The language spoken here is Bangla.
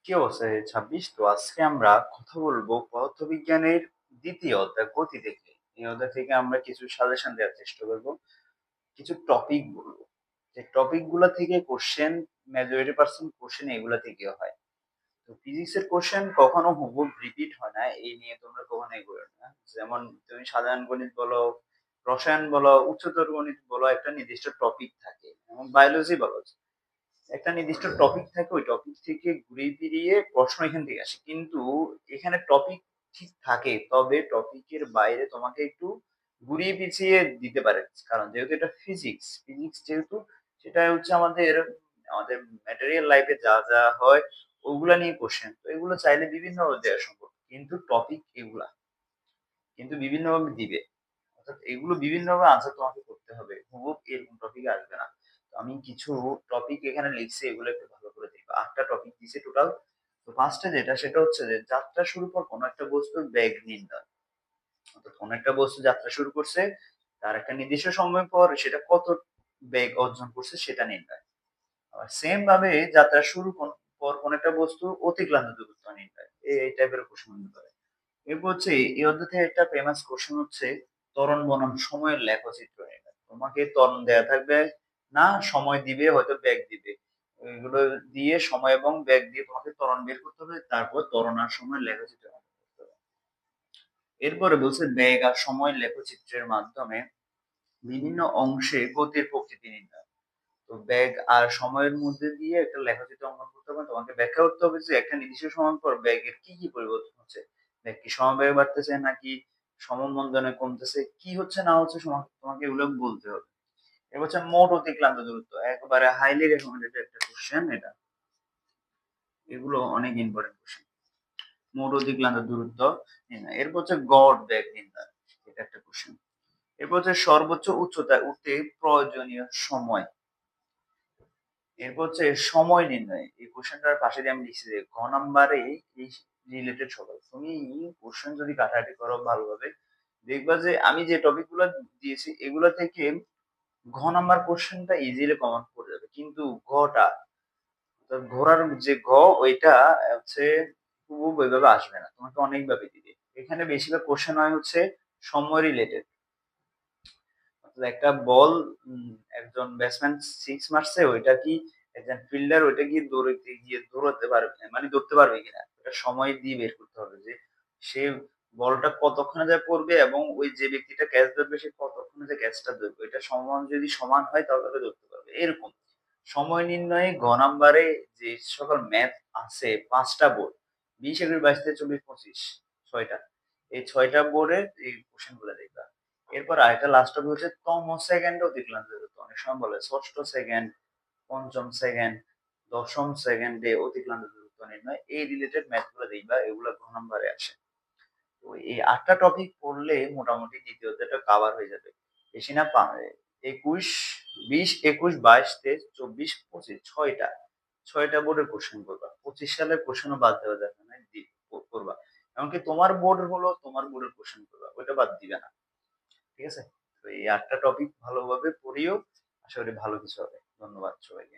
কি অবস্থা ২৬? তো আজকে আমরা কথা বলবো পদার্থবিজ্ঞানের ২য় অধ্যায় গতি থেকে। এই অধ্যায় থেকে আমরা কিছু সাজেশন দেওয়ার চেষ্টা করব। কিছু টপিক বলবো। যে টপিক গুলা থেকে কোশ্চেন মেজরিটি% কোশ্চেন এগুলা থেকেও হয়। তো ফিজিক্স এর কোশ্চেন কখনো হুবহু রিপিট হয় না। এই নিয়ে তোমরা কখনো এগোবে না। যেমন তুমি সাধারণ গণিত বলো, রসায়ন বলো, উচ্চতর গণিত বলো একটা নির্দিষ্ট টপিক থাকে। এবং বায়োলজি বলো একটা নির্দিষ্ট টপিক থাকে, ওই টপিক থেকে ঘুরিয়ে ফিরিয়ে প্রশ্ন এখান থেকে আসে। কিন্তু এখানে টপিক ঠিক থাকে, তবে টপিকের বাইরে তোমাকে একটু ঘুরিয়ে পিছিয়ে দিতে পারে। কারণ যেহেতু এটা ফিজিক্স যেহেতু সেটা হচ্ছে আমাদের আমাদের ম্যাটেরিয়াল লাইফে যা যা হয় ওগুলা নিয়ে কোশ্চেন। তো এগুলো চাইলে বিভিন্নভাবে দেওয়া সম্ভব। কিন্তু টপিক এগুলা কিন্তু বিভিন্নভাবে দিবে। অর্থাৎ এগুলো বিভিন্নভাবে আনসার তোমাকে করতে হবে। হুবহু এরকম টপিক আসবে না। তো আমি কিছু টপিক এখানে লিখছি, এগুলো একটু ভালো করে দেখবা। ৮ টা টপিক দিছে টোটাল। তো ফার্স্টে যেটা সেটা হচ্ছে যে যাত্রা শুরুর পর কোন একটা বস্তুর বেগ নির্ণয়। অর্থাৎ কোন একটা বস্তু যাত্রা শুরু করছে, তার একটা নির্দিষ্ট সময় পর সেটা কত বেগ অর্জন করছে সেটা নির্ণয়। আবার সেম ভাবে যাত্রা শুরু পর কোন একটা বস্তু অতিক্রান্ত দূরত্ব নির্ণয়। এই টাইপের প্রশ্ন হতে পারে। এরপর হচ্ছে এই অধ্যায় থেকে একটা ফেমাস কোশ্চেন হচ্ছে ত্বরণ বনাম সময়ের লেখচিত্র নির্ণয়। তোমাকে ত্বরণ দেয়া থাকবে না, সময় দিবে, হয়তো বেগ দিবে। এগুলো দিয়ে সময় এবং বেগ দিয়ে তোমাকে ত্বরণ বের করতে হবে, তারপর ত্বরণ আর সময়ের লেখচিত্র নির্ণয় করতে হবে। এরপরে বলছে বেগ আর সময় লেখচিত্রের মাধ্যমে বিভিন্ন অংশে গতির প্রকৃতি নির্ণয়। তো বেগ আর সময়ের মধ্যে দিয়ে একটা লেখচিত্র অঙ্কন করতে হবে। তোমাকে ব্যাখ্যা করতে হবে যে একটা নির্দিষ্ট সময় পর বেগের কি কি পরিবর্তন হচ্ছে। বেগ কি সমবেগে বাড়তেছে নাকি সমমন্দনে কমতেছে, কি হচ্ছে না হচ্ছে তোমাকে এগুলো বলতে হবে। এবার হচ্ছে মোট অতিক্রান্ত দূরত্ব, একবারে হাইলি রেকমেন্ডেড একটা কোশ্চেন এটা। এগুলো অনেক ইম্পর্টেন্ট কোশ্চেন। মোট অতিক্রান্ত দূরত্ব নির্ণয়। এরপর হচ্ছে গড় বেগ নির্ণয়, এটা একটা কোশ্চেন। এরপর হচ্ছে সর্বোচ্চ উচ্চতায় উঠতে প্রয়োজনীয় সময়। এরপর হচ্ছে সময় নির্ণয়। এই কোশ্চেনটার পাশে দিয়ে আমি লিখছি যে ঘ নাম্বারে এই রিলেটেড সবাই। তুমি কোশ্চেন যদি কাটাকাটি করো ভালোভাবে, দেখবা যে আমি যে টপিক গুলো দিয়েছি এগুলো থেকে ঘ নাম্বার কোশ্চেনটা ইজিলি কমন পড়ে যাবে। কিন্তু ঘটা ঘোরার যে ঘ ওইটা হচ্ছে খুব ওইভাবে আসবে না, তোমাকে অনেকভাবে দিবে। এখানে বেশিরভাগ কোশ্চেন হয় হচ্ছে সময় রিলেটেড। একটা বল একজন ব্যাটসম্যান সিক্স মারছে, ওইটা কি একজন ফিল্ডার ওইটা গিয়ে দৌড়াতে গিয়ে দৌড়াতে পারবে, মানে ধরতে পারবে কিনা, এটা সময় দিয়ে বের করতে হবে যে সে বলটা কতক্ষণে যায় পড়বে এবং ওই যে ব্যক্তিটা ক্যাচ ধরবে সে কতক্ষণে যে ক্যাচটা ধরবে, এটা সমান যদি সমান হয় তাহলে ধরতে পারবে। এরকম সময় নির্ণয়ে ঘ নাম্বারে যে সকল ম্যাথ আছে ৫টা বোর্ড, ২০, ২১, ২২, ২৩, ২৪, ২৫, ৬টা। এই ৬টা বোর্ডের এই কোশ্চেন গুলো দেখবা। এরপর আরেকটা লাস্ট টপিক হচ্ছে তম সেকেন্ড অতিক্রান্ত দূরত্ব। অনেক সময় বলে ষষ্ঠ সেকেন্ড, পঞ্চম সেকেন্ড, দশম সেকেন্ডে অতিক্রান্ত দূরত্ব নির্ণয়। এই রিলেটেড ম্যাথ গুলো দেখবা, এগুলো ঘ নম্বরে আসে। তো এই ৮টা টপিক পড়লে মোটামুটি দ্বিতীয় অধ্যায়টা কভার হয়ে যাবে। বেশি না ২১, ২০, ২১, ২২, ২৩, ২৪, ২৫, ৬টা বোর্ডের কোশ্চেন করবা। ২৫ সালের কোশ্চেনও বাদ দেওয়া যাবে না, করবা। এমনকি তোমার বোর্ড হলো তোমার বোর্ডের কোশ্চেন করবা, ওইটা বাদ দিবে না। ঠিক আছে? তো এই ৮ টা টপিক ভালোভাবে পড়িও। আশা করি ভালো কিছু হবে। ধন্যবাদ সবাইকে।